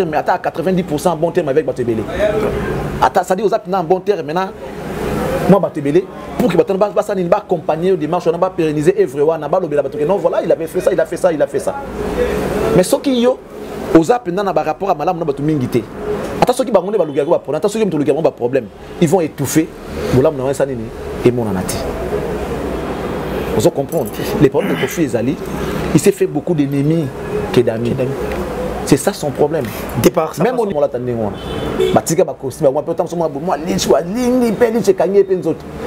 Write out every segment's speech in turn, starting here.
mais à 90% en bon terme avec Batebele. Ça dit aux apps en bon terme maintenant. Moi Batebele pour que Batebele va accompagner aux démarches, on va pérenniser Evrewa, on va le non voilà, il avait fait ça, il a fait ça, il a fait ça. Mais ce qui yo aux apps dans un rapport à Malam, on va tout mingiter. Attends ceux qui vont le gars problème, attends ceux qui vont le gars problème, ils vont étouffer. Voilà, on a ça nini et mon anati. Vous comprenez les problèmes de Kofi Ezali, il s'est fait beaucoup d'ennemis que d'amis. C'est ça son problème. Départ, même au niveau de la Batika Bakosi, moi peut-être moi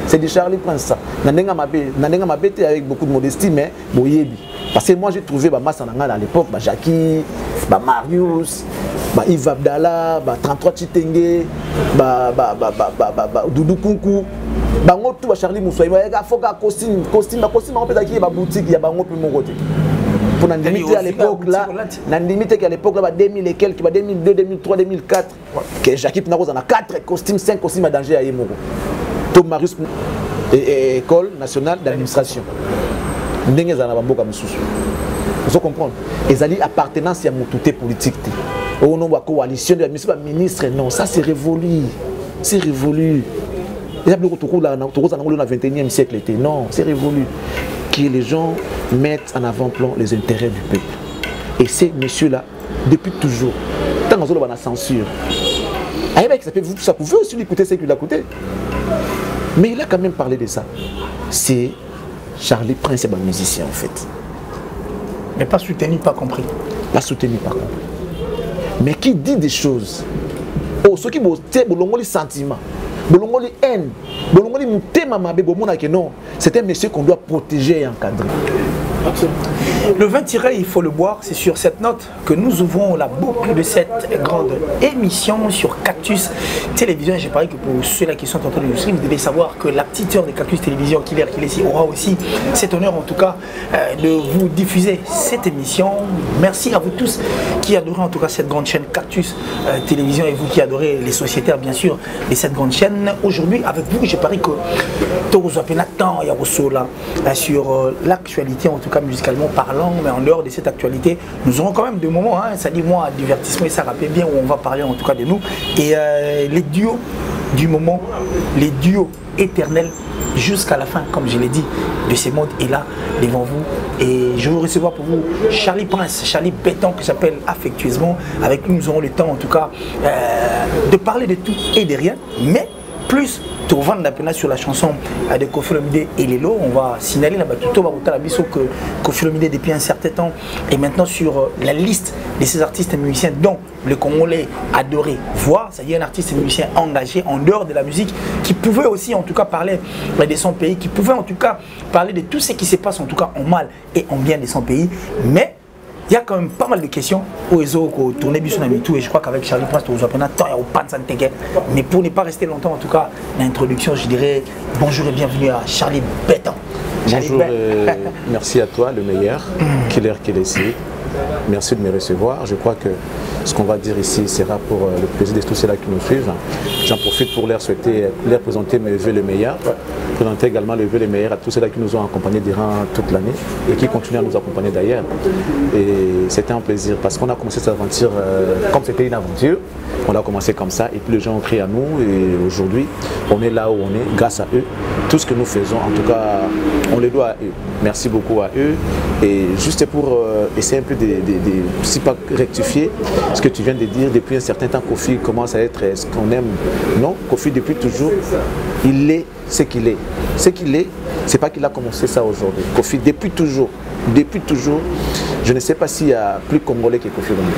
c'est du Charlie Prince ça. Nandenga Mabé avec beaucoup de modestie mais boyebi. Parce que moi j'ai trouvé ba Massananga à l'époque, ba Jackie, ba Marius, ba Yves Abdallah, ba 33 Chitenge, ba Doudou Kunku. Bango tout ba Charlie Moussa, il va faut costume on peut dire qu'il y a boutique, il y a bango plus mon côté. Pour n'en limiter à l'époque là, n'en limiter qu'à l'époque là, 2000 et quelques, 2002, 2003, 2004, que Jackie Pnaros en a 4 costumes, 5 costumes à danger à Yemoro. Tom Marius école nationale d'administration. N'engez en a bambo comme sous. Vous comprenez? Les alliés appartenance à mon touté politique. Au nom de la coalition de la ministre, non, ça c'est révolu. C'est révolu. Il y a beaucoup de là, dans le 21e siècle. Non, c'est révolu. Que les gens mettent en avant-plan les intérêts du peuple. Et ces messieurs-là, depuis toujours, tant qu'on a la censure, ça pouvait aussi l'écouter ce qu'il a coûté. Mais il a quand même parlé de ça. C'est Charlie Prince, c'est un musicien en fait. Mais pas soutenu, pas compris. Pas soutenu, pas compris. Mais qui dit des choses. Oh, ceux qui ont les sentiments. Bolongoli haine, Bolongoli mutema mabe bomona que non, c'est un monsieur qu'on doit protéger et encadrer. Le vin tiré, il faut le boire. C'est sur cette note que nous ouvrons la boucle de cette grande émission sur Cactus Télévision. J'ai parlé que pour ceux-là qui sont en train de nous suivre, vous devez savoir que la petite heure de Cactus Télévision, qu'il est ici, aura aussi cet honneur en tout cas de vous diffuser cette émission. Merci à vous tous qui adorez en tout cas cette grande chaîne Cactus Télévision et vous qui adorez les sociétaires bien sûr de cette grande chaîne. Aujourd'hui avec vous, j'ai parlé que Toros Apenatan Yarosola sur l'actualité en tout cas musicalement parlant, mais en dehors de cette actualité, nous aurons quand même des moments, hein, ça dit moi, divertissement et ça rappelle bien où on va parler en tout cas de nous. Et les duos du moment, les duos éternels jusqu'à la fin, comme je l'ai dit, de ces mondes est là devant vous. Et je vais recevoir pour vous Charlie Prince, Charlie Béton que j'appelle affectueusement. Avec nous, nous aurons le temps en tout cas de parler de tout et de rien, mais plus tout vendre la sur la chanson de Koffi Olomide et Lelo. On va signaler là-bas tout que Koffi Olomide depuis un certain temps est maintenant sur la liste de ces artistes et musiciens dont le Congolais adorait voir. C'est-à-dire un artiste et musicien engagé en dehors de la musique qui pouvait aussi en tout cas parler de son pays, qui pouvait en tout cas parler de tout ce qui se passe en tout cas en mal et en bien de son pays. Mais il y a quand même pas mal de questions où ils ont tourné et je crois qu'avec Charlie Prince, mais pour ne pas rester longtemps en tout cas, l'introduction, je dirais bonjour et bienvenue à Charlie Béton. Bonjour, merci à toi, le meilleur, Killer Kelesi. Merci de me recevoir. Je crois que ce qu'on va dire ici sera pour le plaisir de tous ceux-là qui nous suivent. J'en profite pour leur souhaiter, leur présenter mes vœux les meilleurs, présenter également les vœux les meilleurs à tous ceux-là qui nous ont accompagnés durant toute l'année et qui continuent à nous accompagner d'ailleurs. Et c'était un plaisir parce qu'on a commencé cette aventure comme c'était une aventure. On a commencé comme ça et puis les gens ont crié à nous et aujourd'hui on est là où on est grâce à eux. Tout ce que nous faisons, en tout cas, on les doit à eux. Merci beaucoup à eux. Et juste pour essayer un peu si pas rectifier ce que tu viens de dire, depuis un certain temps, Koffi commence à être ce qu'on aime. Non, Koffi depuis toujours, il est ce qu'il est. Ce qu'il est, c'est pas qu'il a commencé ça aujourd'hui. Koffi depuis toujours, je ne sais pas s'il y a plus Congolais que Koffi Olomide.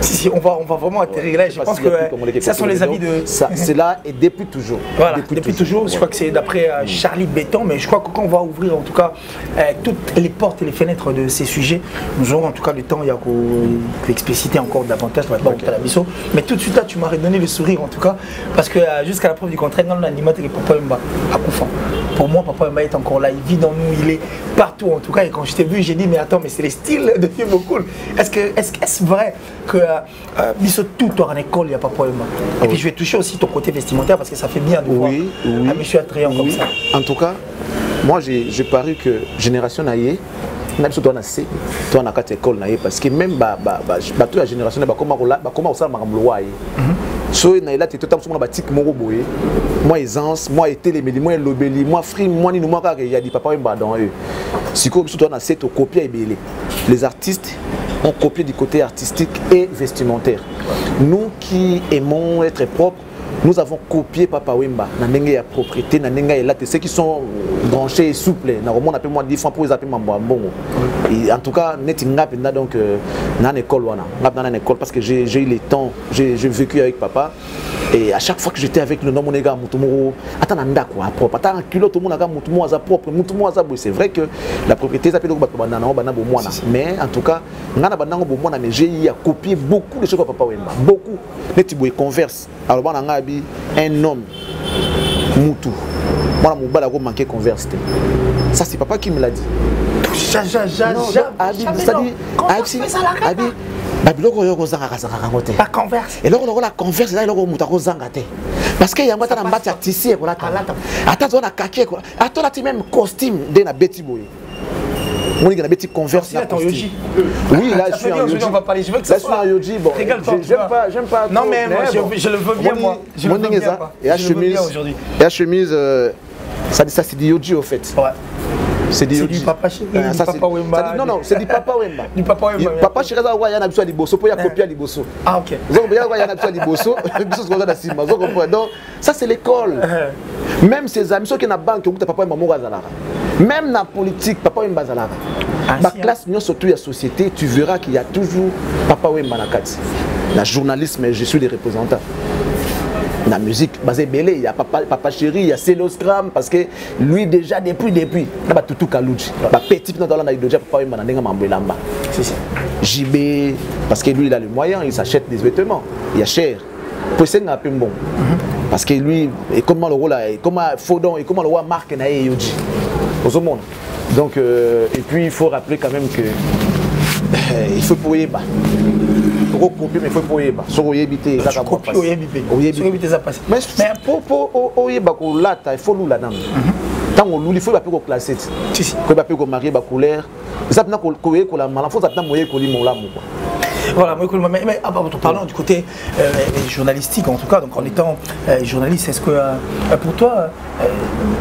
Si, on va vraiment atterrir là. Je pense que ça sont les avis de... C'est là et depuis toujours. Voilà, depuis toujours. Je crois que c'est d'après Charlie Béton, mais je crois que quand on va ouvrir en tout cas toutes les portes et les fenêtres de ces sujets, nous aurons en tout cas le temps, il y a qu'expliciter encore davantage, mais tout de suite là, tu m'aurais donné le sourire en tout cas, parce que jusqu'à la preuve du contraire, dans l'animateur et Papa Mba à Koufan. Pour moi, Papa Mba est encore là, il vit dans nous, il est partout en tout cas, et quand je t'ai vu, j'ai dit, mais attends, mais c'est les styles de Fibo Cool. Est-ce vrai que Bisso tout en école, il n'y a pas de problème. Et puis je vais toucher aussi ton côté vestimentaire parce que ça fait bien de voir un monsieur attrayant comme ça. En tout cas, moi j'ai paru que Génération Naïe, na biso to na C to na kati école na ye parce que même ba toute la génération ba comment ça makamlo wa ye so na ela te to tam so na batik moko boye moi aisance moi etelemeli moi lobeli moi frime moi ni moi ka ya di papa Wemba dans eux siko biso to na C to copier ebele les artistes ont copié du côté artistique et vestimentaire nous qui aimons être propres. Nous avons copié Papa Wemba, na propriété, na ceux qui sont branchés et souples, na on appelle moi 10 francs pour les appeler Mambongo. En tout cas, net donc dans l'école parce que j'ai eu le temps, j'ai vécu avec papa et à chaque fois que j'étais avec le nom mon gars Mutumoro, attends nanda quoi propre, attends un culotte tout le monde a Mutumo à propre, Mutumo à c'est vrai que la propriété s'appelle mais en tout cas, mais j'ai copié beaucoup de choses de Papa Wemba, beaucoup. Net converse. Alors un homme Moutou. Moi mon bal a manqué converse. Ça c'est papa qui me l'a dit. La converse. Et là on la converse là on muta zangate. Parce que yamba ta mbati tissé ko la attends on a kaké quoi. Attends là tu même costume de na beti boy. Mon gars, petit converse. Oui, là je suis en yoji. On va parler. Je veux que ça soit en yoji. Bon, j'aime pas. Non mais moi je le veux bien moi. Je le veux bien. Et la chemise aujourd'hui. Et la chemise ça c'est du yoji au fait. Ouais. C'est du yoji. Du papa chéri, du papa Wemba. Non non, c'est du papa Wemba. Du papa Wemba. Papa chéri ça ouais, il y a biso liboso pour y copier liboso. Ah OK. Donc il y a biso liboso, biso ce qu'on a dans Simba. Donc ça c'est l'école. Même ses amis ceux qui na banque qui papa Wemba mo gazala. Même dans la politique, Papa Wemba Zalara. La classe, surtout la société, tu verras qu'il y a toujours Papa Wemba Nakati. La journalisme, je suis des représentants. La musique, il y a Papa Chéri, il y a Célosgram, parce que lui déjà, depuis, il y a tout Kalouji. Petit, dans la Papa Wemba Nakati. C'est ça. JB, parce que lui, il a le moyen, il s'achète des vêtements. Il y a cher. Pour ça, il y a un peu bon. Parce que lui, et comment le rôle, comment Fodon, et comment le roi Marc Naé Yoji. Au monde. Donc, et puis il faut rappeler quand même que il faut pour Yeba. Pour copier, mais il faut pour Yeba. Sur Oyebité, ça va passer. Oyebité, ça passe. Mais pour Oyeba, il faut nous là-dedans. Tant qu'on loue, il faut l'appeler au classé. Il faut l'appeler au marié, au couleur. Ça peut être la maladie, il faut l'appeler au colis, mon lame. Voilà, mais parlons du côté journalistique en tout cas, donc en étant journaliste, est-ce que pour toi,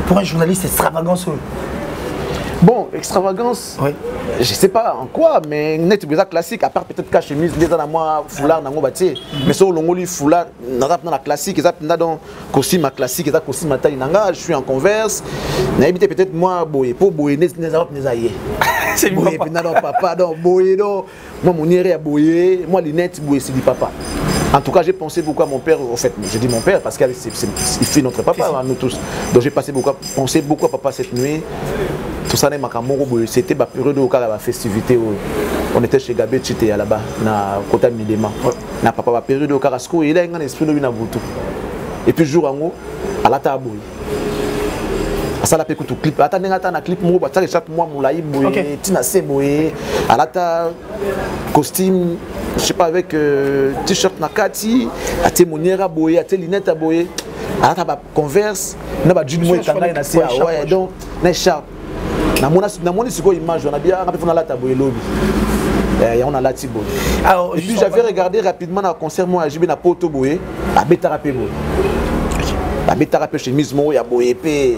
pour un journaliste, extravagance? Bon, extravagance, oui. Je sais pas en quoi, mais net classique, à part peut-être qu'à chemise, les ans à moi, foulard, nango bâti, mais sur le ngoli foulard, dans la classique, ils ont costume classique, ils ont costume taille nanga, je suis en converse, n'habitez peut-être moi, boy, pour boy, n'est aïe. C'est lui papa, non, boy, non, moi mon nez à boyer, moi les nets, boy, c'est du papa. En tout cas, j'ai pensé beaucoup à mon père, en fait, je dis mon père parce qu'il fait notre papa, nous tous. Donc j'ai pensé beaucoup à papa cette nuit. Tout ça, c'était la période où la festivité. On était chez Gabé, c'était là-bas, na Kota Midema. Na papa, la période où il a un esprit de Boutou. Et puis, jour en haut, à la table. Ça la pécou tout clip. Attendez, un clip, moi, chaque mois, mon laïb, Tina Seboé, à la table, costume, je sais pas, avec t-shirt Nakati, à tes monières boyer, à tes lunettes à boyer, à la table, converse, n'a pas d'une moitié, ouais, donc, n'a écharpe. Na moni siko image on a bien rappelé on a la table lobby et on a la tibo. Alors et puis j'avais regardé rapidement dans concert moi à JB na poto boye à Betarapé boye. La Betarapé chemise mo ya boye pe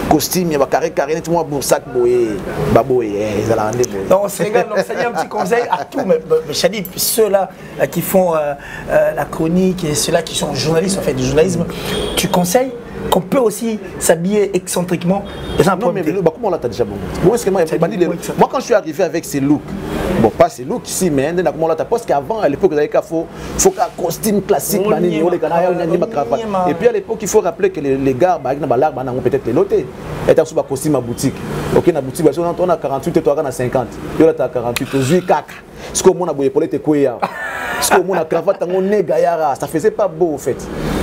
costume ya ba carré net moi boursac boye ba boye ils alla rendre boye. Non Sénégal donc ça dit un petit conseil à tous mais Chadi ceux là qui font la chronique et ceux là qui sont journalistes en fait du journalisme tu conseilles qu'on peut aussi s'habiller excentriquement. Non, mais comment on l'a déjà bon. Moi, quand je suis arrivé avec ces looks, bon, pas ces looks ici, mais comment on l'a parce qu'avant, à l'époque, il faut qu'un costume classique, et puis à l'époque, il faut rappeler que les gars, peut-être les lotés, étaient sous un costume à boutique. Ok, dans la boutique, on a 48 et toi, on a 50. Il y a 48, tu as 4. Ce que mon aboué pour les quoi. Ce que mon a cravate, on est gaillard, ça faisait pas beau, en fait.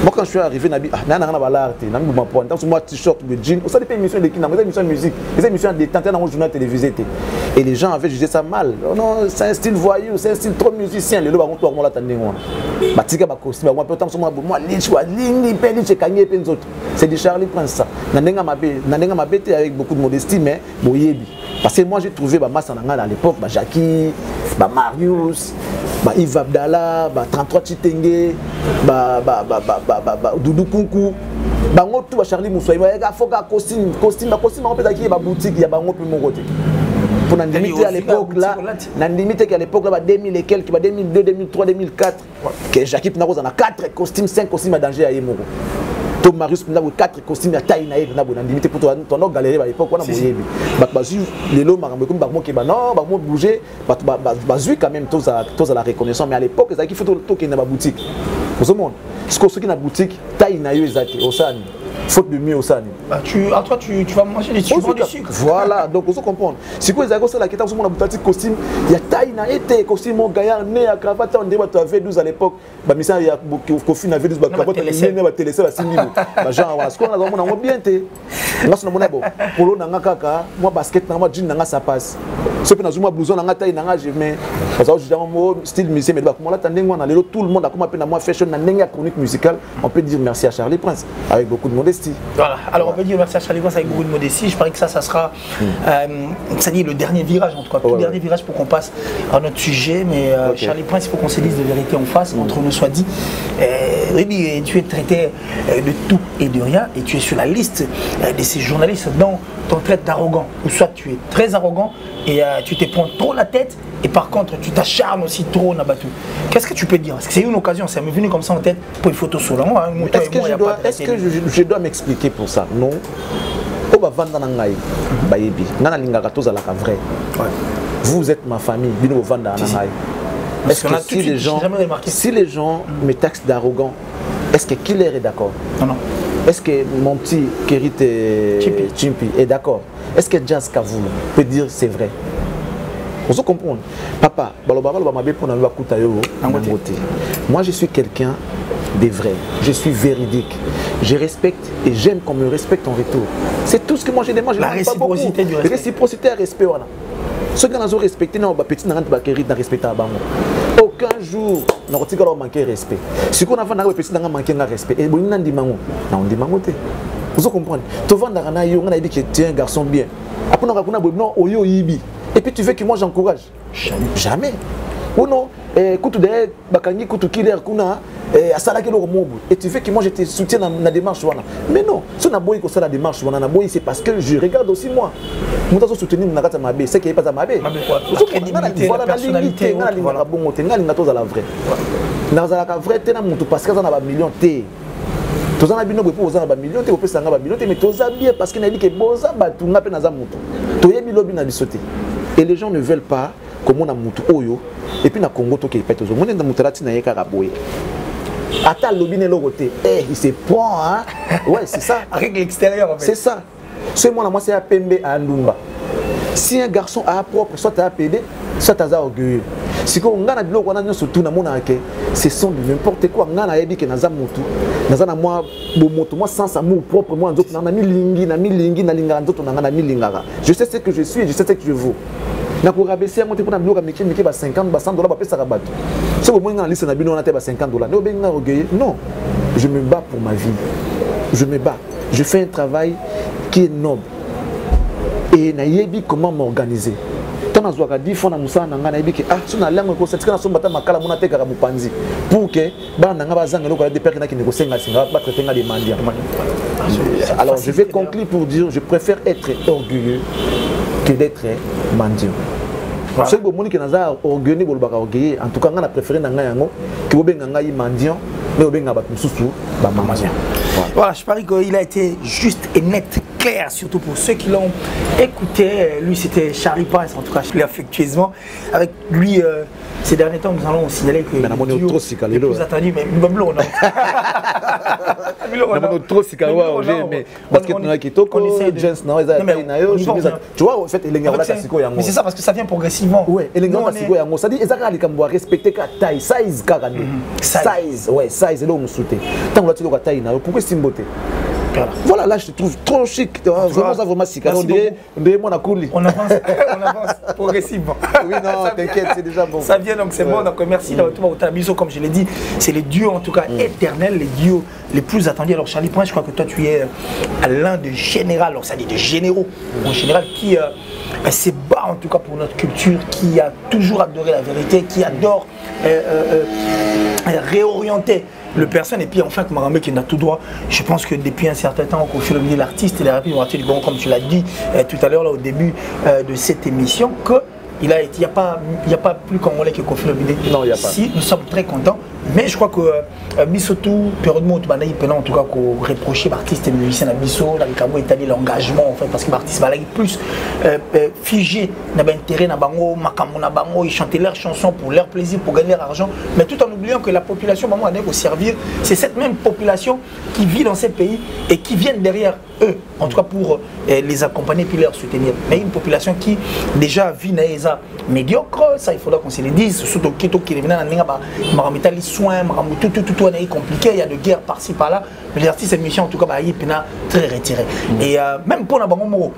Moi quand je suis arrivé nabi nana na balarte na mbi point dans moi t-shirt de jean ça dépend émission de qui dans émission de musique les émissions de détente dans un journal télévisé et les gens avaient jugé ça mal. Non, c'est un style voyou, c'est un style trop musicien les loba on toi la tande ngona batika ba costume moi peut-être moi lichwa lingi peli chekanye penzo c'est du Charlie Prince ça na ndenga mabe avec beaucoup de modestie mais boyebi parce que moi j'ai trouvé ba massa à l'époque ba Jackie ba Marius ba Yves Abdallah ba 33 Chitenge ba Doudou Kunku bango tout ba Charlie Moussa il va faut ka costume on peut dire ba boutique ya bango plus mon côté pour n'indimiter à l'époque là n'indimiter qu'à l'époque là 2000 et quelques 2002 2003 2004 que Jackie Pinago en a 4 costumes 5 costumes à danger à Yemoro to Marius Pinago 4 costumes à taille naïve na n'indimiter pour ton galérie à l'époque on a boyebi bazu les lots marambe comme barmo qui ba non barmo bouger bazui quand même tous à la reconnaissance mais à l'époque ça qui faut tout qui na ba boutique au monde ce qui na boutique taille naïve exact au san faute de mieux au san tu vas manger du sucre voilà donc on se comprendre si quoi ça la question sur mon boutique costume il y a taille na été costume mon gaillard né à cravate on débat avait 12 à l'époque ba misa ya coffin avait 12 ba cravate né ba télé ça ba 6000 ba genre voilà ce qu'on a vraiment bien té nga sona mona bo polo na nga kaka moi basket na moi jean na nga ça passe ce que na zuma blouson na nga taille na nga je mets parce que je mo style musicien mais ba comment là tandeng na lelo tout le monde a comment appelle na moi fashion na nenga chronique musicale on peut dire merci à Charlie Prince avec beaucoup de modestie. Voilà, alors on peut dire merci à Charlie Prince avec beaucoup de modestie. Je parie que ça sera ça dit le dernier virage en tout cas, tout dernier virage pour qu'on passe à notre sujet. Mais Charlie Prince, il faut qu'on se dise de vérité en face, entre nous soit dit. Rémi, tu es traité de tout et de rien et tu es sur la liste de ces journalistes dont on traite d'arrogant. Ou soit tu es très arrogant et tu te prends trop la tête et par contre tu t'acharnes aussi trop dans Batou. Qu'est-ce que tu peux dire? Parce que c'est une occasion, ça m'est venu comme ça en tête pour une photo solo. Est-ce que je dois m'expliquer pour ça? Non. Vous êtes ma famille, est-ce que si les gens me taxent d'arrogant, est-ce que Killer est d'accord? Non. Est-ce que mon petit Kerit Chimpi est d'accord? Est-ce que Jazz Kavoul peut dire c'est vrai? On se comprend. Papa, moi je suis quelqu'un de vrai, je suis véridique, je respecte et j'aime qu'on me respecte en retour. C'est tout ce que moi je demande. La réciprocité du respect. Réciprocité et respect. Ceux qui ont respecté, non, petit n'a pas respecté à Bango. Aucun jour, nous n'avons pas manqué de respect. Si on a fait un petit n'a manqué de respect, et on a dit mango, on dit mango. Vous comprenez? Tu vas dans un on a dit que tu es un garçon bien. Après on a dit non, oyo yibi. Et puis tu veux que moi j'encourage? Jamais. Ou non, écoute de bakangi kutu killer kuna asalaki lo mobu. Et tu veux que moi je te soutienne dans la démarche wana. Mais non, si on a boy comme ça la démarche wana na boy c'est parce que je regarde aussi moi. Moi je soutenir na kata mabe, c'est qu'il est pas à mabe. La crédibilité, la personnalité, voilà bon te ngali na to za la vrai. Na za la vrai te na mutu parce que ça na ba million te. Tous en bino pour oza na ba million te opesa nga ba million te mais toza bien parce que na dit que boza batu nga pe na za mutu. Toyebi lobi na bisote. Et les gens ne veulent pas comme on a mutu oyo et puis na Congo to ke pète ozo. Mon na mutarati na yeka raboye. Ata lobine logoté. Il se prend hein. Ouais, c'est ça. Avec l'extérieur en fait. C'est ça. C'est moi c'est à Pembe à Ndumba. Si un garçon a propre, soit tu as pédé, soit tu as orgueilleux. Si on a dit que surtout na mona ke, ce sont n'importe quoi. On a dit que na za mutu, na za na moi bomoto, moi sans amour propre, moi nzoto na milingi na lingara nzoto na milingara. Je sais ce que je suis, je sais ce que je vaux. Na ko rabaisser monter pour na bloka miki ba 50 ba 100 $ ba pesa rabato. C'est au moins na liste na bino na te ba 50 $. No ben na orgueilleux. Non. Je me bats pour ma vie. Je me bats. Je fais un travail qui est noble. Et na yebi comment m'organiser. Tant na zoaka 10 fois na musa na nga na yebi que si na langue ko setika na sombata makala mona te kaka mupanzi pour que ba na nga bazanga loko la de père na ki négocie nga singa ba traiter nga des mendiants. Alors je vais conclure pour dire je préfère être orgueilleux que d'être mendiant. Ce que moni que naza orgueilleux bolbaka orgueilleux en tout cas nga na préféré na nga yango ki bobenga nga yi mendiant mais obenga ba mususu ba mendiant. Voilà, je parie qu'il a été juste et net clair, surtout pour ceux qui l'ont écouté. Lui, c'était Charlie Prince, en tout cas, je l'ai affectueusement. Avec lui, ces derniers temps, nous allons signaler que le plus attendu, mais Mbablo, non. Tu vois, en fait, mais c'est ça, parce que ça vient progressivement. Oui, ça dit, respecter la taille, size, size, ouais, size, là, on soutient. Tant que tu as la taille, pourquoi c'est une beauté? Voilà, là je te trouve trop chic. Vraiment, ça vraiment chic. On dirait mon acouli. On avance progressivement. Oui, non, t'inquiète, c'est déjà bon. Ça vient donc, c'est bon. Donc, merci d'avoir été Tabiso, comme je l'ai dit. C'est les duos, en tout cas, éternels, les duos les plus attendus. Alors, Charlie Prince, je crois que toi, tu es l'un des généraux, alors ça dit des généraux, en général, qui se bat en tout cas pour notre culture, qui a toujours adoré la vérité, qui adore réorienter le personne. Et puis enfin que Maramé qui n'a tout droit, je pense que depuis un certain temps au fil de l'artiste et les rapides du bon, comme tu l'as dit tout à l'heure là au début de cette émission, que il n'y a pas plus congolais que Kofi Olomide. Non, il n'y a pas. Si, nous sommes très contents. Mais je crois que Bisotou, périodement, en tout cas, qu'on reprochait l'artiste et musicien à Bisso, dans le Cabo établi l'engagement, en fait, parce que l'artiste va plus figé, n'a pas intérêt, n'a pas bango, ils chantaient leurs chansons pour leur plaisir, pour gagner leur argent, mais tout en oubliant que la population, maman, a pour servir, c'est cette même population qui vit dans ces pays et qui vient derrière eux, en tout cas pour les accompagner puis leur soutenir. Mais une population qui déjà vit dans les médiocre, ça il faudra qu'on se le dise, surtout qui est venu les soins, tout est compliqué, il y a de guerres par-ci par-là, mais les artistes et musiciens en tout cas, ils sont très retirés. Et même pour nous,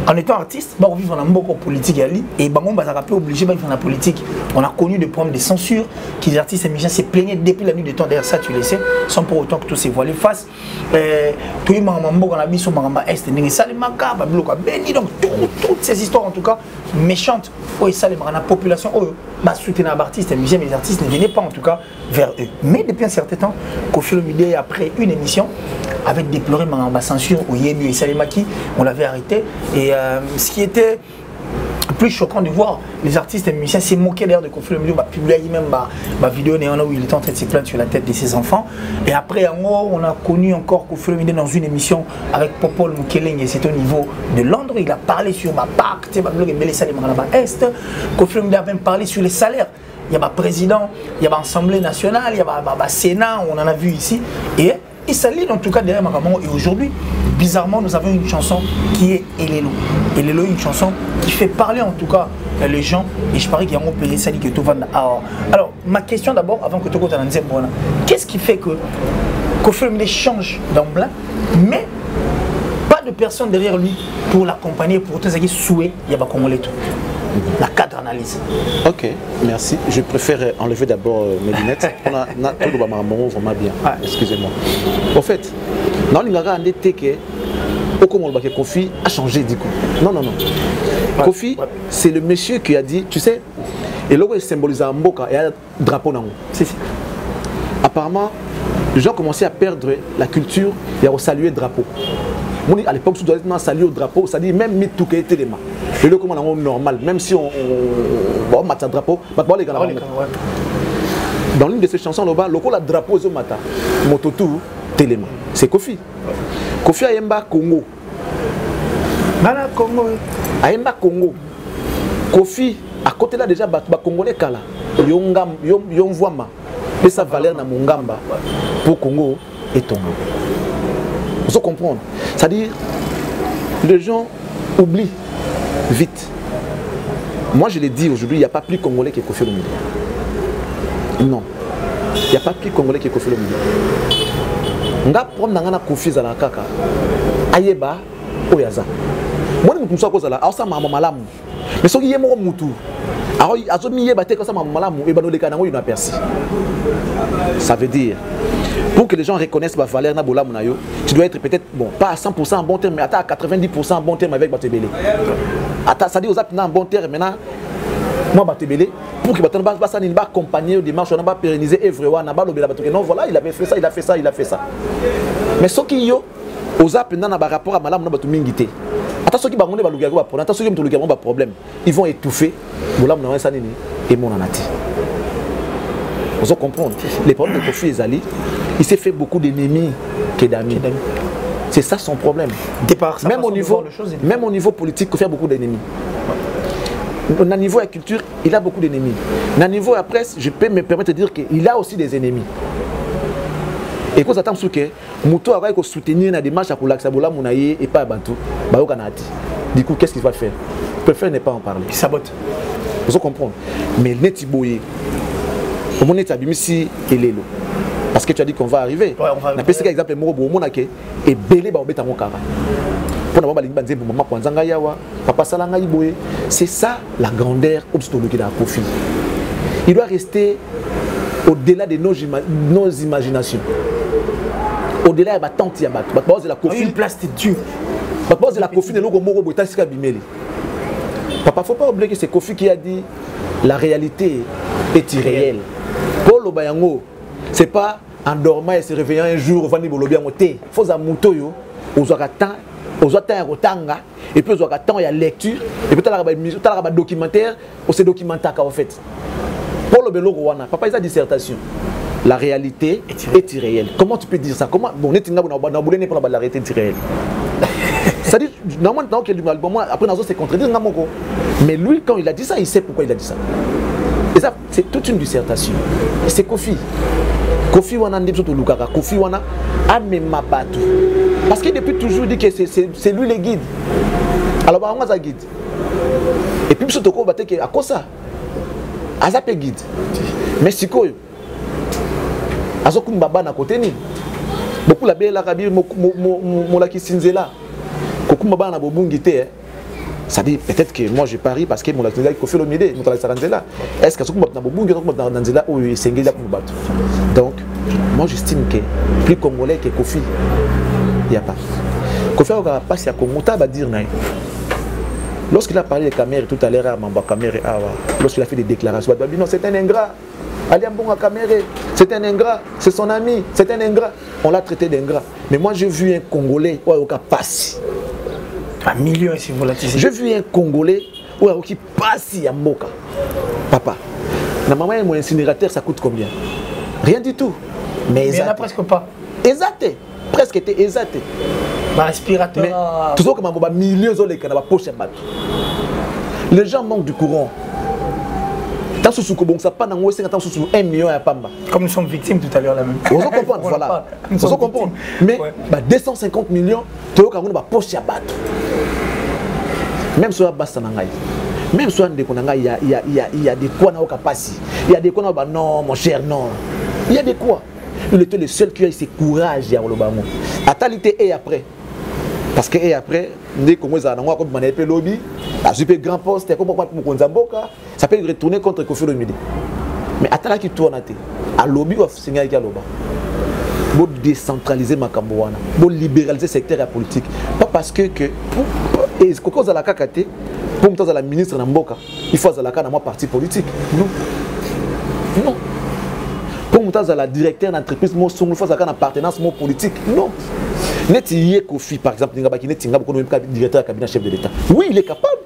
en étant artiste, on vit dans un monde politique et on est obligé de vivre dans la politique. On a connu des problèmes de censure, que les artistes et musiciens se plaignaient depuis la nuit des temps, d'ailleurs ça tu le sais, sans pour autant que tout se voilé face. Tout le monde a mis sur Maramba Est, donc toutes ces histoires en tout cas méchantes, la population soutenir les artistes et musiciens, mais les artistes ne venaient pas en tout cas vers eux. Mais depuis un certain temps, Kofi Olomide, après une émission, avait déploré ma censure au Yebu et Salimaki, on l'avait arrêté. Et ce qui était plus choquant de voir les artistes et musiciens s'est moqué d'ailleurs de Kofi Olomide, publié même ma vidéo où il était en train de se plaindre sur la tête de ses enfants. Et après, en haut, on a connu encore Kofi Olomide dans une émission avec Popol Mukeleng, et c'était au niveau de Londres. Il a parlé sur ma parc, Est. Kofi Olomide a même parlé sur les salaires. Il y a un président, il y a l'Assemblée nationale, il y a un Sénat, on en a vu ici. Et il s'allie en tout cas derrière Maramon. Et aujourd'hui, bizarrement, nous avons une chanson qui est Elelo. Elelo, une chanson qui fait parler en tout cas les gens. Et je parie qu'il y a un pays sali que tout va. Alors, ma question d'abord, avant que tout le monde dise, qu'est-ce qui fait que Kofi Olomide change d'emblée, mais pas de personne derrière lui pour l'accompagner, pour tout ce qui est souhait, il y a pas Congolais tout. La cadre analyse. Ok, merci. Je préfère enlever d'abord mes lunettes. On a tout le monde vraiment bien. Ah, excusez-moi. En fait, dans l'Ingara, on dit que Kofi a changé du coup. Non. Ouais, Kofi, c'est le monsieur qui a dit, tu sais, et là où il symbolise un mboka et un drapeau dans le. Apparemment, les gens commençaient à perdre la culture et à saluer le drapeau. À l'époque, si on saluer le drapeau, ça dit même mythe tout qui était les mains. Et là, comme on est normal, même si on met un drapeau, les gars, dans l'une de ces chansons, le drapeau, c'est mata, mototu, téléma. C'est Kofi. Kofi a Yemba Congo. Voilà Congo. A Yemba Congo. Kofi, à côté là déjà, Congolais Kala, yon voit et sa valeur dans mon gamba pour Congo et Tongo. Vous comprenez? C'est-à-dire, les gens oublient vite. Moi, je l'ai dit aujourd'hui, il n'y a pas plus Congolais que Kofi Olomide. Non. Il n'y a pas plus Congolais que Kofi Olomide. Nga prom nangana Kofi zala kaka. Ayeba oyaza. Moi, je ne sais pas ça là. Alors ça m'a malamu. Mais ce qui est mon mutu. Alors, ça veut dire, pour que les gens reconnaissent la valeur de la Mounayo, tu dois être peut-être, bon, pas à 100% en bon terme, mais à 90% en bon terme avec Batebele. Ça dit aux apps en bon terme maintenant, moi Batebele, pour que Batebele va accompagner aux démarches, on va pérenniser Evrewa, non, voilà, il avait fait ça, il a fait ça, il a fait ça. Mais ce qui est aux apps dans un rapport à Malam, on a tout mingité. Attention qui va attention qui va problème, ils vont étouffer et mon anati. Vous comprenez? Les problèmes de Kofi Ezali, il s'est fait beaucoup d'ennemis que d'amis. C'est ça son problème. Même au niveau politique, il fait beaucoup d'ennemis. Au niveau de la culture, il a beaucoup d'ennemis. Au niveau de la presse, je peux me permettre de dire qu'il a aussi des ennemis. Et quand on attend que Mouto a soutenir la démarche à Koulaksabola, Mounaye et pas Bantou, du coup, qu'est-ce qu'il va faire? Il préfère ne pas en parler. Il sabote. Vous comprenez? Mais Netiboye, au moment où tu as mis Elelo, parce que tu as dit qu'on va arriver. Ouais, on va arriver. Par exemple, Morobo, Monake, et Belé, Baobeta Mokara. C'est ça la grandeur de la Kofi. Il doit rester au-delà de nos imaginations. Au-delà de la tente, il y a la Kofi. Une place de Dieu. De la Kofi, papa, faut pas oublier que c'est Kofi qui a dit la réalité est irréelle. Paul Obayango, c'est pas en dormant et se réveillant un jour, il faut et puis il y a lecture et puis il y a documentaire ou c'est documentaire en fait. Pour le Belo Rwanda, papa il a dissertation. La réalité est irréelle. Comment tu peux dire ça? Comment bon la réalité est irréelle. Ça dit normalement après Nazo c'est contredire mais lui quand il a dit ça, il sait pourquoi il a dit ça. Et ça c'est toute une dissertation. Et c'est Kofi. Kofi Wana Ndipso Lukaka, Kofi Wana Amema Batu. Parce qu'il depuis toujours dit que c'est lui le guide. Alors on a guide. Et puis Msotoko Bate que à quoi ça? Azape guide. Mais si quoi? Azokum Baba na côté ni. Beaucoup la belle la kabir mo la kisinzela. Kokum Baba na bobungité. Ça dit peut-être que moi je parie parce que mon activité Kofi Olomide, mon Saranzela. Est-ce que Azokum na bobungi na Nanzela ou Sengela pour battre? Donc moi j'estime que plus congolais que Kofi, il n'y a pas. Kofi a passé à Komota va dire naï. Lorsqu'il a parlé de Kamere tout à l'heure à Mamba Kamere, lorsqu'il a fait des déclarations, non c'est un ingrat. Aliambonga Kamere, c'est un ingrat, c'est son ami, c'est un ingrat. On l'a traité d'ingrat. Mais moi j'ai vu un Congolais qui passe. Un million ici volatilisé. J'ai vu un Congolais qui passe à Mboka. Papa, normalement mon incinérateur ça coûte combien? Rien du tout. Mais il n'y en a presque pas. Exact. Presque était exact. Aspirateur. Tout ça comme un million de poche. Les gens manquent du courant. Tant sous bon ça pas dans sous 1 million à Pamba. Comme nous sommes victimes tout à l'heure là même. Vous comprenez voilà. Vous comprenez. Mais 250 millions tu as poche à battre. Même sur la base Sanangai. Même sur des konanga il y a des quoi na okapasi. Il y a des quoi na non mon cher non. Il y a des quoi. Il était le seul qui a eu ce courage à Olobango. Atalité et après. Parce que et après, dès que moi j'ai comme manipé lobby, à super grand poste, comme pour Konzamboka, ça peut retourner contre Kofi Olomide. Mais attends qui tourne à lobby ou à signaler qui a loba. Pour décentraliser ma Cambouana, pour libéraliser le secteur politique. Pas parce que et ce qu'on a la kakate pour me la ministre Namboka, il faut la dans mon parti politique. Non. Non. Pour me la directeur d'entreprise, il faut la appartenance politique. Non. Net Kofi par exemple, directeur cabinet chef de l'État. Oui, il est capable.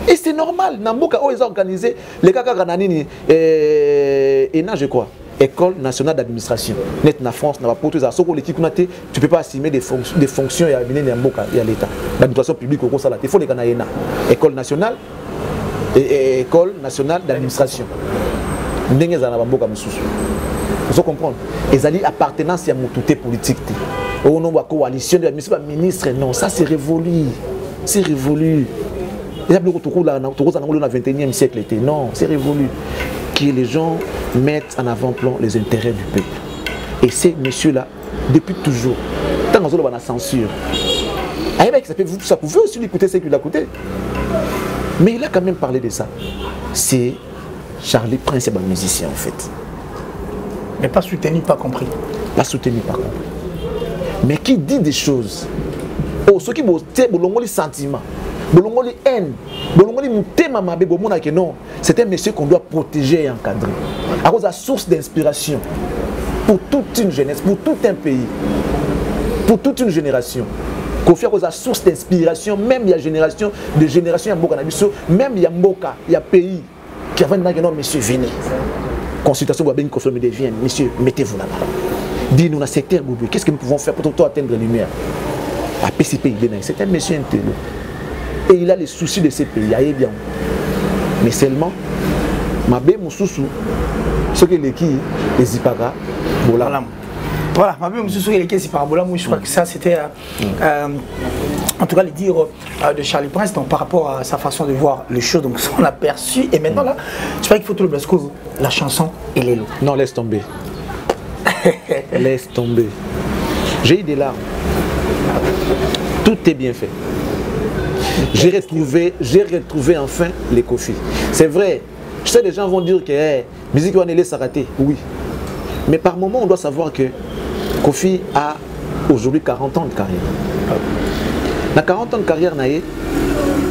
Et c'est normal. Namboka ils ont organisé les Kakaranani et je crois. École nationale d'administration. Net na France, na pas tous à soko l'équipe naté, tu peux pas assumer des fonctions et amener Namboka et à l'État. L'administration publique au ça là, il faut les Canadiens. École nationale et école nationale d'administration. Ndenge za na Namboka mususu. Vous comprenez? Et zali appartenance à moutouté politique. Au nom de la coalition de la ministre, non, ça c'est révolu. C'est révolu. Il y a beaucoup de 21e siècle. Non, c'est révolu. Que les gens mettent en avant-plan les intérêts du peuple. Et ces messieurs-là, depuis toujours, tant qu'on a la censure, ça pouvait aussi l'écouter ce qu'il a écouté. Mais il a quand même parlé de ça. C'est Charlie Prince, un musicien en fait. Mais pas soutenu, pas compris. Pas soutenu, pas compris. Mais qui dit des choses. Oh, ceux qui ont des sentiments, des haine, non, c'est un monsieur qu'on doit protéger et encadrer. À cause de la source d'inspiration pour toute une jeunesse, pour tout un pays, pour toute une génération. Kofi a source d'inspiration, même il y a génération, de génération, même il y a Mboka, il y a pays qui avaient dit non, monsieur, venez. Consultation, Kofi me devient, monsieur, mettez-vous là-bas. Dis-nous dans le secteur, qu'est-ce que nous pouvons faire pour atteindre la lumière? À PCP, c'est un monsieur intelligent. Et il a les soucis de ces pays, il bien. Mais seulement, ma belle Moussoussou, ce que les Ipara, voilà. Voilà, ma belle Moussoussou, les Ipara, je crois que ça c'était, en tout cas, les dires de Charlie Prince, donc par rapport à sa façon de voir les choses, donc on l'a perçu. Et maintenant là, je crois qu'il faut tout le parce que la chanson et les lots. Non, laisse tomber. Laisse tomber. J'ai eu des larmes. Tout est bien fait. J'ai retrouvé enfin les Kofi. C'est vrai, je sais les gens vont dire que musique va aller s'arrêter. Oui. Mais par moment, on doit savoir que Kofi a aujourd'hui 40 ans de carrière. Dans 40 ans de carrière,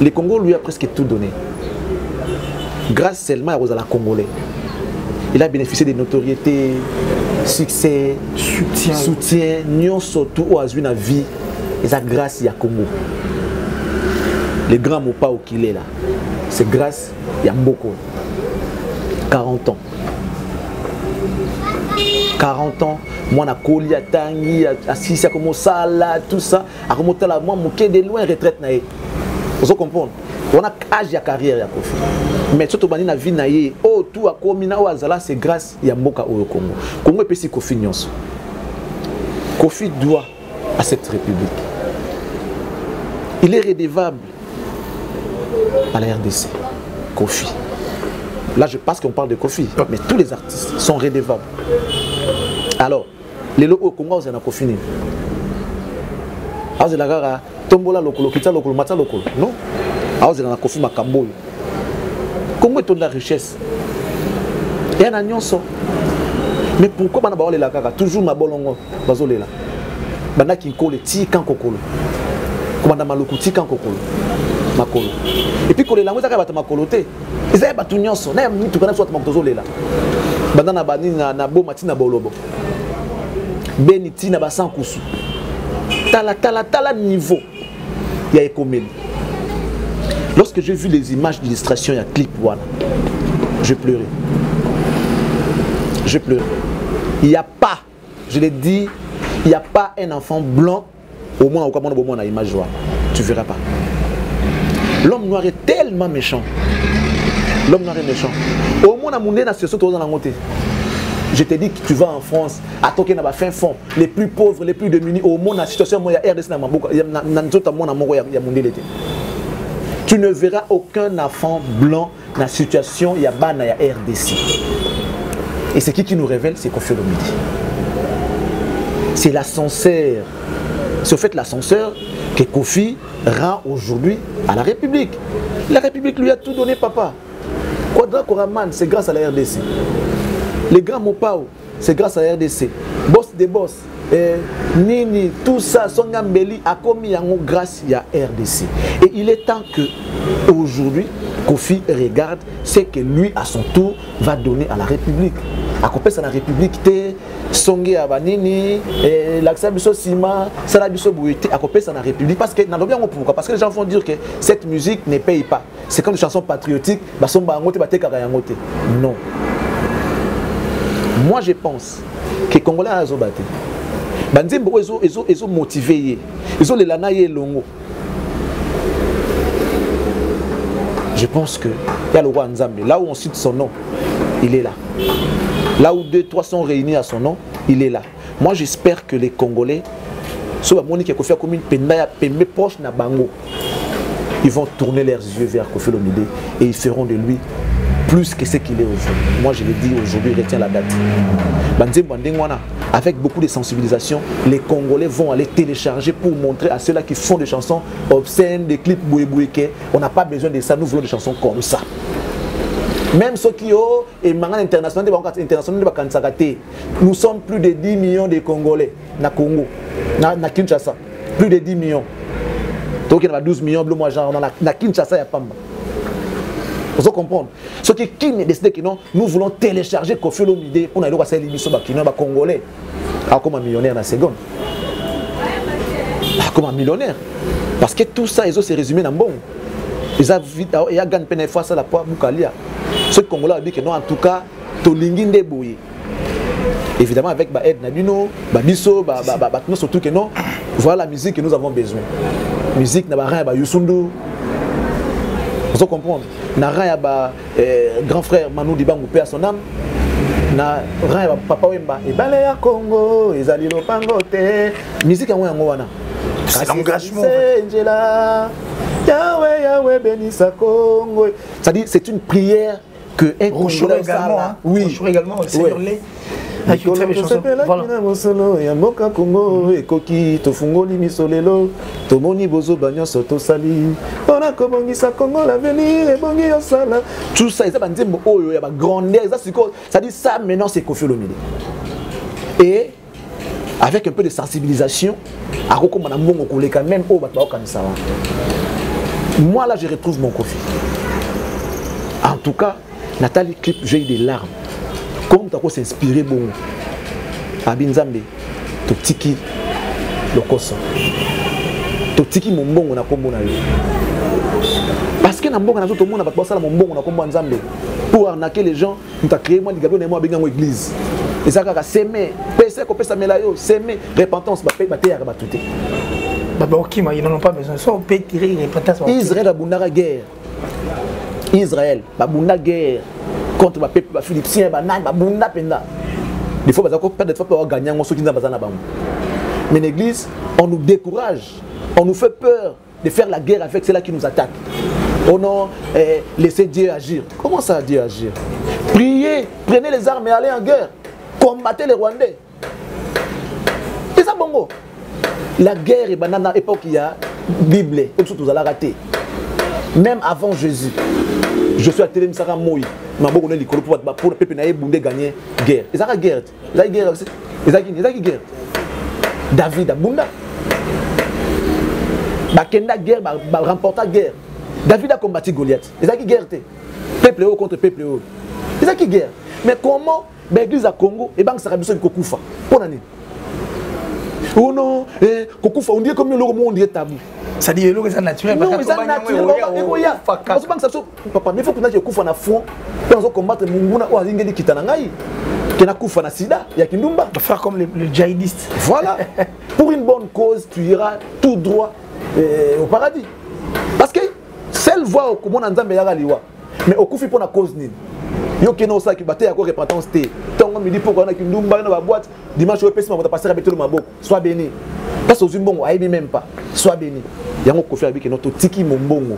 le Congo lui a presque tout donné. Grâce seulement à Rosala Congolais. Il a bénéficié de notoriété, succès, soutien, nous surtout au Azuna vie. Et ça grâce à Congo. Le grand Mopao qu'il est là, c'est grâce à Mboko. 40 ans. 40 ans, moi, na Koli, à Tangi, à Sissi, à comme ça, là, tout ça, à comme ça, moi, je de loin retraite. Vous comprenez? On a âge de carrière, ya Kofi. Mais surtout, on a vie naïe, oh, tout à Komina, ou Azala, c'est grâce à Mboka au Congo. Congo est petit Kofi Nyonso. Kofi doit à cette république. Il est redevable à la RDC. Kofi. Là, je pense qu'on parle de Kofi, mais tous les artistes sont redevables. Alors, les locaux au Congo, c'est un Kofi. Alors, c'est la gara, Tombola lokolo, Kita lokolo, Mata lokolo. Non? Alors, c'est un Kofi Makamboy. Congo est la richesse. Il y a un nyonso. Mais pourquoi on a parlé la gara? Toujours ma bolongo, bazolé là. Banda qui colle, ti kan kokolo. Comment on a maluku, ti kan kokolo. Makolo. Et puis quand les langues ça va te makoloter. Ils avaient battu nyonso. Na mi tu connais soit makotozole là. Banda na bani na bo matina bolobo. Beni ti na basan kusu. Tala niveau. Il y a écomeli. Lorsque j'ai vu les images d'illustration et un clip voilà, je pleurais. Je pleurais. Il n'y a pas, je l'ai dit, il n'y a pas un enfant blanc au moins on a image voilà. Tu verras pas. L'homme noir est tellement méchant. L'homme noir est méchant. Au moins, on a situation dans la montée. Je te dis que tu vas en France, à Tokyo, dans fin fond, les plus pauvres, les plus démunis, au moins, la situation, il y a RDC, tu ne verras aucun enfant blanc dans la situation, il y a RDC. Et c'est qui nous révèle? C'est Kofi Olomide. C'est l'ascenseur. C'est au fait l'ascenseur que Kofi rend aujourd'hui à la République. La République lui a tout donné, papa. Quadra Koraman, c'est grâce à la RDC. Les grands Mopao, c'est grâce à la RDC. Boss des boss, Nini, tout ça, Songambeli a commis grâce à la RDC. Et il est temps que aujourd'hui, Kofi regarde ce que lui, à son tour, va donner à la République. À côté de la République, Songé à Banini, l'Axabiso Sima, Salabiso Bouité, à côté de la République. Parce que les gens vont dire que cette musique ne paye pas. C'est comme une chanson patriotique, non. Moi je pense que les Congolais ont battu. Ils ont motivé. Ils ont les lanaï longo. Je pense que il y a le roi Nzambe. Là où on cite son nom, il est là. Là où 2-3 sont réunis à son nom, il est là. Moi j'espère que les Congolais, proche na bango, ils vont tourner leurs yeux vers Kofi Olomide et ils feront de lui plus que ce qu'il est aujourd'hui. Moi je le dis aujourd'hui, retiens la date. Avec beaucoup de sensibilisation, les Congolais vont aller télécharger pour montrer à ceux-là qui font des chansons obscènes, des clips boué-boué-ké. On n'a pas besoin de ça, nous voulons des chansons comme ça. Même ceux qui ont et maintenant international, nous sommes plus de 10 millions de Congolais na Congo, na Kinshasa, plus de 10 millions. Donc il y a 12 millions, na Kinshasa, il y a Pamba. Vous comprenez? Ceux qui ne décident que non, nous voulons télécharger Kofi Olomide pour aller voir ces émissions Congolais. Comme un millionnaire dans la seconde. Comme un millionnaire. Parce que tout ça, ils ont se résumé dans bon. Ils ont gagné une fois ça la poire Boukalia. Ceux Congolais ont dit que non, en tout cas, Tolinginde Boye. évidemment avec aide Nabino, Biso, surtout que non, voilà la musique que nous avons besoin. Musique n'a rien à Yusundu. Vous comprenez? N'a rien à grand frère Manu Dibango père son âme. Na rien à papa Wemba. Et ben les Congo, ils allaient le pangote. Musique à moi wana. C'est l'engagement. Angela, Yahweh Yahweh bénisse Congo. C'est-à-dire c'est une prière que un Congolais également. Hein. Oui. Rochoué également. C'est les avec une très belle chanson. Voilà. Tout ça, ça grandeur, ça dit ça maintenant c'est Koffi Olomide. Et avec un peu de sensibilisation, moi là je retrouve mon Koffi. En tout cas, Nathalie Clip, j'ai eu des larmes. Comme tu as s'inspirer bon Abinzambe, Totiki Lokoso, Totiki Mombongo na kombo na yo. Parce que na mbongo na tout le monde a pas ça mon bongo na kombo Nzambe pour arnaquer les gens. Tu as créé moi des gabons et moi benga église. Et ça ka s'aimer, pèse ko pèse melayo, s'aimer, repentance ba paye ba terre ba touté. Baba okima ils n'en ont pas besoin. Soit on peut tirer repentance. Israël a bundara guerre. Israël ba bunda guerre. Contre ma peuple, ma philipsien, ma nan, ma bunda penda. Des fois, peut-être des fois, on gagne, on se dit mais l'église, on nous décourage, on nous fait peur de faire la guerre avec ceux-là qui nous attaquent. Oh non, laissez Dieu agir. Comment ça, Dieu agir? Priez, prenez les armes et allez en guerre. Combattez les Rwandais. C'est ça, bongo. La guerre est banane à l'époque, il y a Bible, comme ça, vous allez rater. Même avant Jésus, je suis à Télémisara Moï. Mais bon, on est pour le peuple naïf bundé gagner guerre. Ils ont la guerre. Ils ont la guerre. Ils ont la guerre. David a bunda. Bakenda guerre, remporta la guerre. David a combattu Goliath. Ils ont la guerre. Peuple haut contre peuple haut. Ils ont la guerre. Mais comment l'église à Congo et banque Sarabisson de Kokufa? Pour l'année. Oh non, Kokufa, on dirait comme le monde est tabou. Ça dit que c'est naturel. Non, c'est naturel. Papa, mais il faut que tu aies un fond pour combattre les gens qui sont en sida, il y a qui nous faire comme le djihadiste. Voilà. Pour une bonne cause, tu iras tout droit au paradis. Parce que seule voie au monde en Zambie, mais au Koufi pour la cause ni. Yo qui n'ont ça qui battait à quoi repentance té. Tant on me dit pourquoi on a qu'une dumba dans la boîte. Dimanche au PC, on va passer avec tout le mabok. Sois béni. Parce que bon, aïe même pas. Sois béni. Il y a un Koffi avec notre tiki mombongo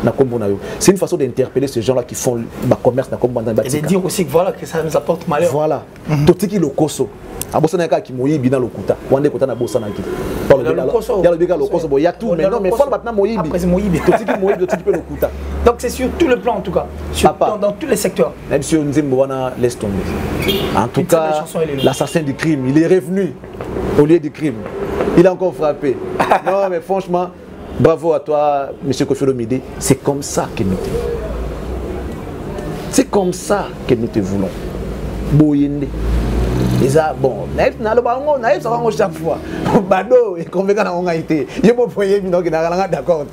na kombo na yo. C'est une façon d'interpeller ces gens-là qui font le commerce na kombo dans le bâtiment. Et de dire aussi que voilà que ça nous apporte malheur. Voilà. Totiki lokoso. Abosana ka ki moyibi na lokuta. Wande kota na bosana ki. Par le lokoso. Il y a le béga lokoso. Il y a tout mais non mais faut maintenant moyibi. Après c'est moyibi. Totiki moyibi, totiki pe lokuta. Donc c'est sur tout le plan en tout cas. Dans tous les secteurs. Même si Nzimbo wana laisse tomber. En tout cas, l'assassin du crime, il est revenu au lieu du crime. Il a encore frappé. Non mais franchement, bravo à toi, monsieur Koffi Olomide. C'est comme ça que nous te voulons. C'est comme ça que nous te voulons. Boyende. Et ça, bon, naïf ça va chaque fois. Bado, et convaincant on a été. Il y a mon premier minot qui n'a rien d'accord.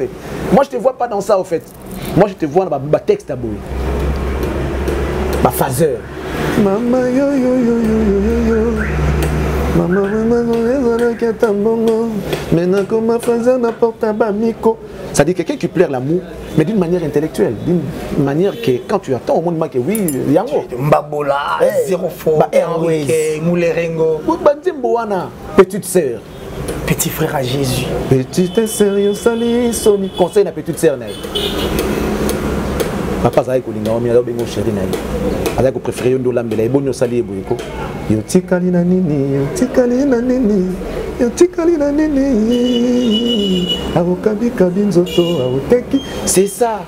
Moi, je te vois pas dans ça, au fait. Moi, je te vois dans ma texte à Boy. Ma phaseur. Maman, yo, yo, yo, yo, yo, yo. Maman, maintenant comme ma phaseur n'apporte un bamico. Ça dit quelqu'un qui plaire l'amour, mais d'une manière intellectuelle, d'une manière que quand tu attends au monde, que oui, yango. Mbabola, zéro faux, Henrique, Moulerengo. Petite sœur. Petit frère à Jésus. Petite sœur, yo sali, soni. Conseil na petite sœur. Papa Zay Kolinga, on a bengo chéri na. Avec préféré ndo lambela, bonyo sali eboyiko. Yo tikali na nini, yo tikali na nini. C'est ça.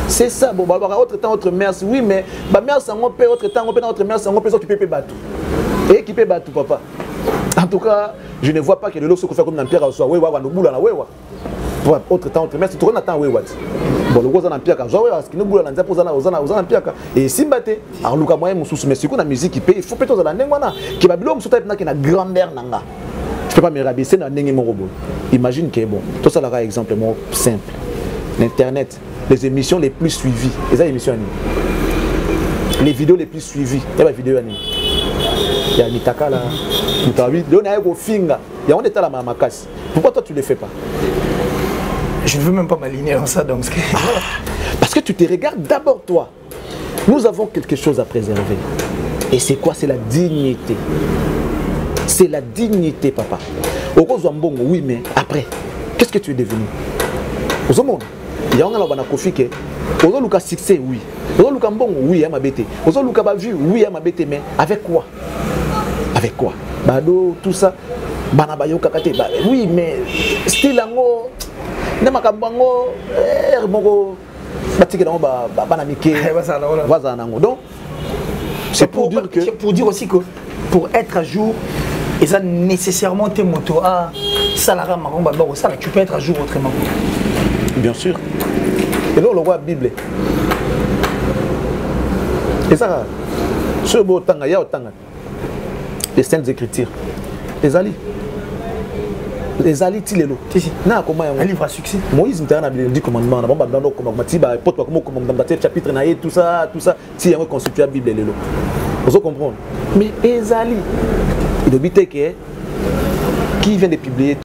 C'est ça. Bon, bah, autre temps, autre mère, oui, mais ma mère, ça m'a autre temps, on peut autre mère, ça m'a qui peut battre. Et qui peut battre, papa. En tout cas, je ne vois pas que le lot se fait comme dans Pierre, soit ouais, ouais, nous boule la ouais, ouais. Autre temps, autre mère, c'est trop n'attend ouais, ouais. Bon, le gros en Pierre, soit ouais, parce que nous boule la nzap aux Pierre. Et si mbaté, alors Lucas moyen mon sous mais c'est quoi la musique qui paye, il faut peut-être dans la nengwana, qui va bilom sous type na qui na grand-mère nanga. Je ne peux pas me rabaisser dans mon robot. Imagine que bon, tout ça là un exemple simple. L'internet, les émissions les plus suivies, les émissions animées. Les vidéos les plus suivies, il y a des vidéos animées. Il y a Mitaka là. Pourquoi toi tu ne le fais pas? Je ne veux même pas m'aligner dans ça. Donc... Parce que tu te regardes d'abord toi. Nous avons quelque chose à préserver. Et c'est quoi? C'est la dignité. C'est la dignité, papa. Oui, mais après, qu'est-ce que tu es devenu? Au monde, il y a un kofi qui est succès, oui. Oui, à ma bête. Oui, à ma bête, mais avec quoi? Avec quoi? Bado, tout ça. Banabayo kakate. Oui, mais style ango. Nemakambango. Ermongo. Donc, c'est pour dire que. Pour dire aussi que pour être à jour, et ça nécessairement tes motos à salarié marron, tu peux être à jour autrement. Bien sûr. Et là, on le voit la Bible. Et ça, ce beau temps, il y a autant les Saintes Écritures. Les alliés. Les alliés, tu les lots. Un livre à succès. Moïse, il a dit commandement. Chapitre, tout ça. Si on constitue la Bible, les lots. Vous comprenez? Mais les alliés, il a dit qui vient de publier